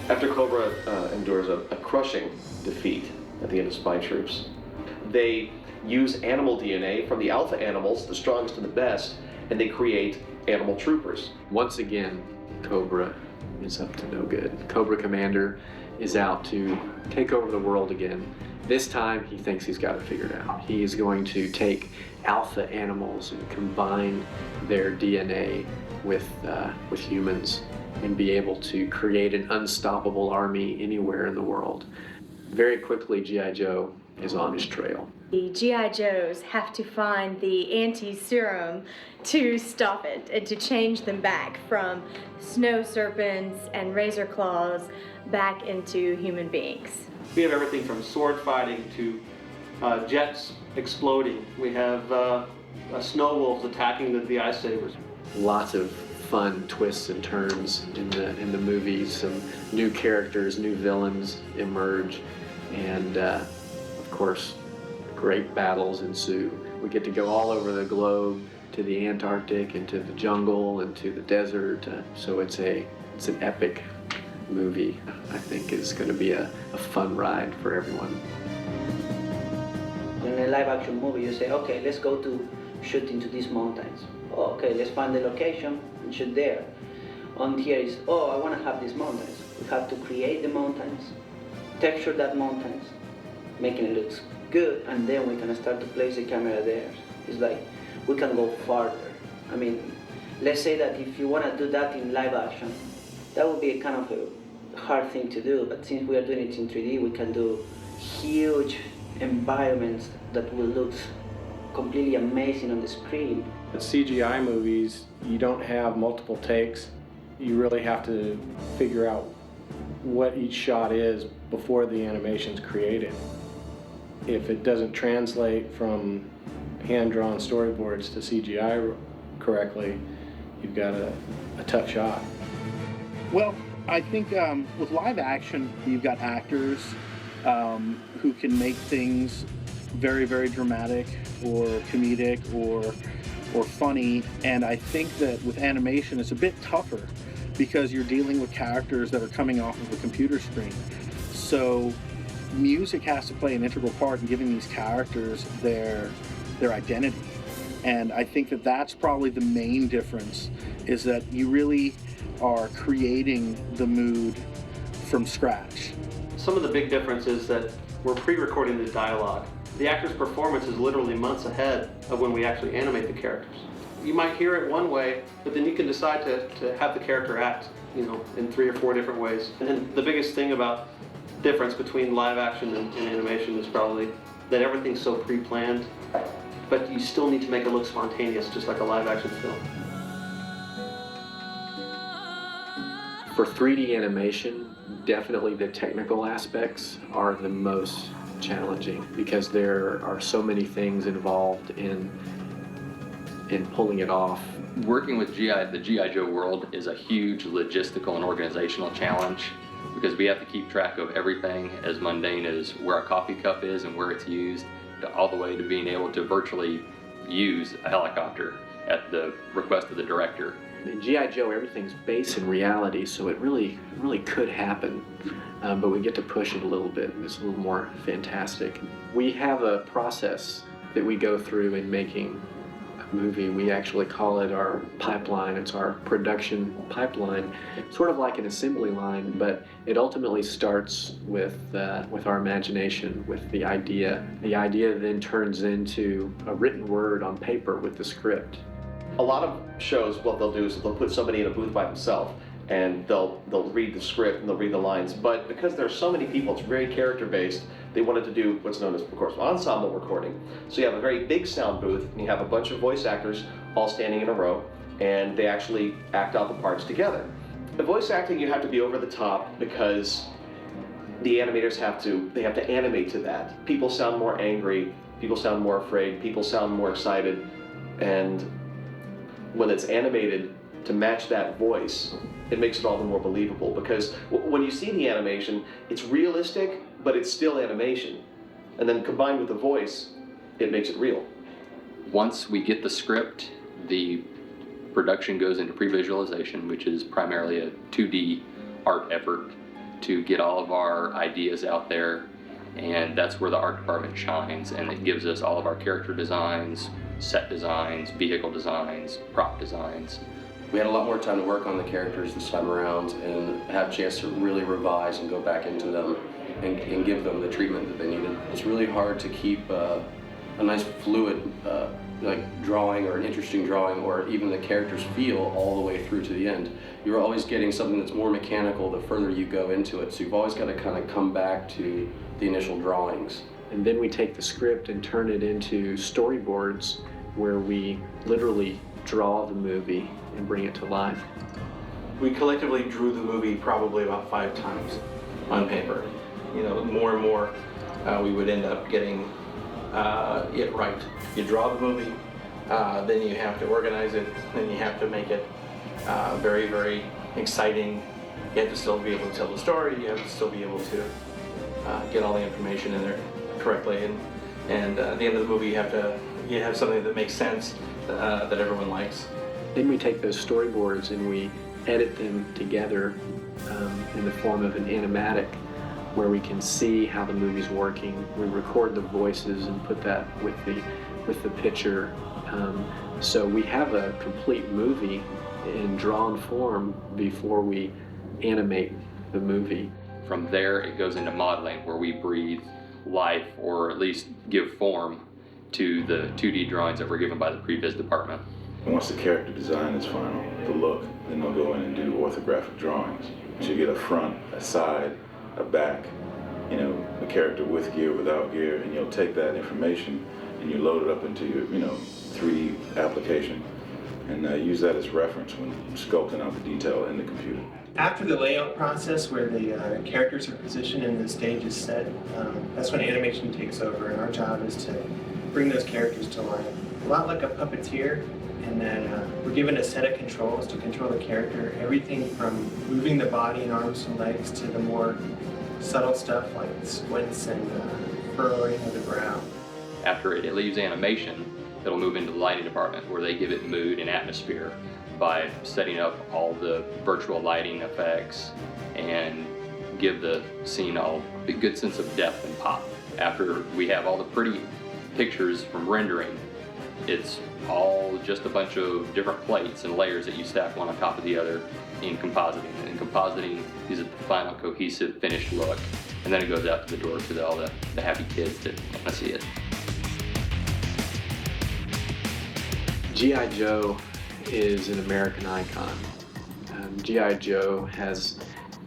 After Cobra endures a crushing defeat at the end of Spy Troops, they use animal DNA from the alpha animals, the strongest and the best, and they create animal troopers. Once again, Cobra is up to no good. Cobra Commander is out to take over the world again. This time, he thinks he's got it figured out. He is going to take alpha animals and combine their DNA with humans and be able to create an unstoppable army anywhere in the world. Very quickly, G.I. Joe is on his trail. The G.I. Joes have to find the anti-serum to stop it and to change them back from snow serpents and razor claws back into human beings. We have everything from sword fighting to jets exploding. We have snow wolves attacking the ice sabers. Lots of fun twists and turns in the movies. Some new characters, new villains emerge, and of course, great battles ensue. We get to go all over the globe, to the Antarctic and to the jungle and to the desert. So it's an epic movie. I think is going to be a fun ride for everyone. In a live action movie, you say, okay, let's go to shoot into these mountains. Oh, okay, let's find the location and shoot there. On here is, oh, I want to have these mountains. We have to create the mountains, texture that mountains, making it look good, and then we can start to place the camera there. It's like we can go farther. I mean, let's say that if you want to do that in live action, that would be a kind of a hard thing to do, but since we are doing it in 3D, we can do huge environments that will look completely amazing on the screen. The CGI movies, you don't have multiple takes. You really have to figure out what each shot is before the animation's created. If it doesn't translate from hand-drawn storyboards to CGI correctly, you've got a tough shot. Well, I think with live action, you've got actors who can make things very, very dramatic or comedic or funny, and I think that with animation it's a bit tougher because you're dealing with characters that are coming off of a computer screen. So music has to play an integral part in giving these characters their identity. And I think that that's probably the main difference, is that you really are creating the mood from scratch. Some of the big difference is that we're pre-recording the dialogue. The actor's performance is literally months ahead of when we actually animate the characters. You might hear it one way, but then you can decide to have the character act, in 3 or 4 different ways. And the biggest thing about difference between live action and animation is probably that everything's so pre-planned, but you still need to make it look spontaneous, just like a live action film. For 3D animation, definitely the technical aspects are the most challenging because there are so many things involved in pulling it off. Working with the G.I. Joe world is a huge logistical and organizational challenge because we have to keep track of everything as mundane as where a coffee cup is and where it's used, all the way to being able to virtually use a helicopter at the request of the director. In G.I. Joe, everything's based in reality, so it really could happen, but we get to push it a little bit. It's a little more fantastic. We have a process that we go through in making a movie. We actually call it our pipeline. It's our production pipeline, sort of like an assembly line, but it ultimately starts with our imagination, with the idea. The idea then turns into a written word on paper with the script. A lot of shows, what they'll do is they'll put somebody in a booth by themselves and they'll read the script and they'll read the lines. But because there's so many people, it's very character-based, they wanted to do what's known as, of course, ensemble recording. So you have a very big sound booth and you have a bunch of voice actors all standing in a row and they actually act out the parts together. The voice acting, you have to be over the top because the animators have to animate to that. People sound more angry, people sound more afraid, people sound more excited, and when it's animated to match that voice, it makes it all the more believable because when you see the animation, it's realistic, but it's still animation. And then combined with the voice, it makes it real. Once we get the script, the production goes into pre-visualization, which is primarily a 2D art effort. to get all of our ideas out there, and that's where the art department shines, and it gives us all of our character designs, set designs, vehicle designs, prop designs. We had a lot more time to work on the characters this time around and have a chance to really revise and go back into them and give them the treatment that they needed. It's really hard to keep a nice fluid like drawing or an interesting drawing or even the characters feel all the way through to the end. You're always getting something that's more mechanical the further you go into it, so you've always got to kind of come back to the initial drawings. And then we take the script and turn it into storyboards where we literally draw the movie and bring it to life. We collectively drew the movie probably about 5 times on paper. You know, more and more we would end up getting it right. You draw the movie, then you have to organize it, then you have to make it very, very exciting. You have to still be able to tell the story, you have to still be able to get all the information in there correctly, and at the end of the movie you have something that makes sense, that everyone likes. Then we take those storyboards and we edit them together in the form of an animatic where we can see how the movie's working. We record the voices and put that with the picture. So we have a complete movie in drawn form before we animate the movie. From there, it goes into modeling, where we breathe life, or at least give form, to the 2D drawings that were given by the previs department. And once the character design is final, the look, then they'll go in and do orthographic drawings. So you get a front, a side, a back, you know, a character with gear, without gear, and you'll take that information and you load it up into your, 3D application and use that as reference when sculpting out the detail in the computer. After the layout process, where the characters are positioned and the stage is set, that's when animation takes over, and our job is to bring those characters to life. A lot like a puppeteer, in that we're given a set of controls to control the character, everything from moving the body and arms and legs to the more subtle stuff like squints and furrowing of the brow. After it leaves animation, it'll move into the lighting department, where they give it mood and atmosphere by setting up all the virtual lighting effects and give the scene a good sense of depth and pop. After we have all the pretty pictures from rendering, it's all just a bunch of different plates and layers that you stack one on top of the other in compositing. And compositing gives it the final cohesive finished look, and then it goes out to the door to all the happy kids that want to see it. G.I. Joe is an American icon. G.I. Joe has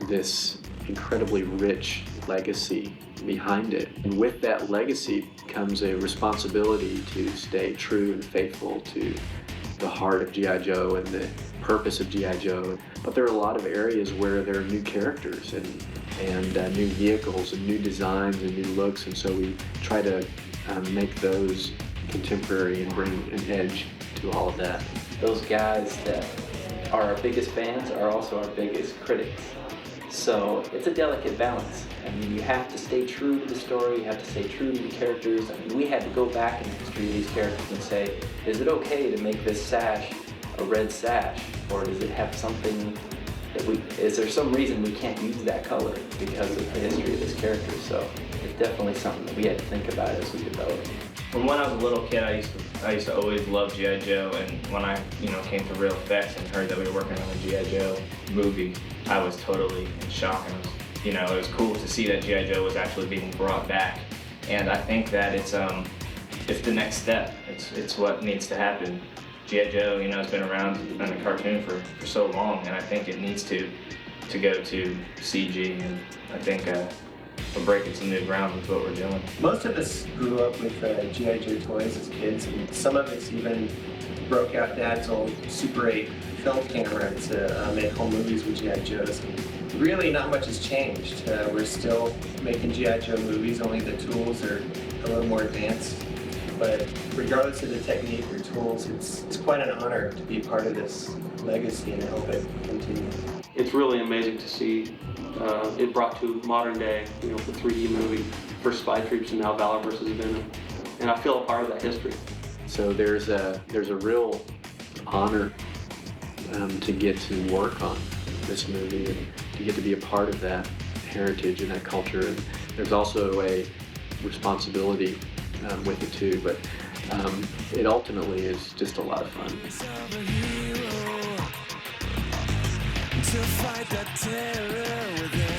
this incredibly rich legacy behind it. And with that legacy comes a responsibility to stay true and faithful to the heart of G.I. Joe and the purpose of G.I. Joe. But there are a lot of areas where there are new characters and new vehicles and new designs and new looks, and so we try to make those contemporary and bring an edge to all of that. Those guys that are our biggest fans are also our biggest critics. So it's a delicate balance. I mean, you have to stay true to the story, you have to stay true to the characters. I mean, we had to go back in the history of these characters and say, is it okay to make this sash a red sash? Or does it have something that is there some reason we can't use that color because of the history of this character? So it's definitely something that we had to think about as we developed. From when I was a little kid, I used to always love G.I. Joe, and when I came to Real Effects and heard that we were working on a G.I. Joe movie, I was totally in shock. And it was cool to see that G.I. Joe was actually being brought back, and I think that it's the next step. It's what needs to happen. G.I. Joe, has been around in a cartoon for so long, and I think it needs to go to CG, and I think we're breaking some new ground with what we're doing. Most of us grew up with G.I. Joe toys as kids, and some of us even broke out Dad's old Super 8 film camera to make home movies with G.I. Joes. And really, not much has changed. We're still making G.I. Joe movies, only the tools are a little more advanced. But regardless of the technique or tools, it's quite an honor to be part of this legacy and help it continue. It's really amazing to see it brought to modern day, the 3D movie, first Spy Troops and now Valor versus Venom. And I feel a part of that history. So there's a real honor to get to work on this movie and to get to be a part of that. heritage and that culture. And there's also a responsibility with it too, but it ultimately is just a lot of fun. To fight that terror within.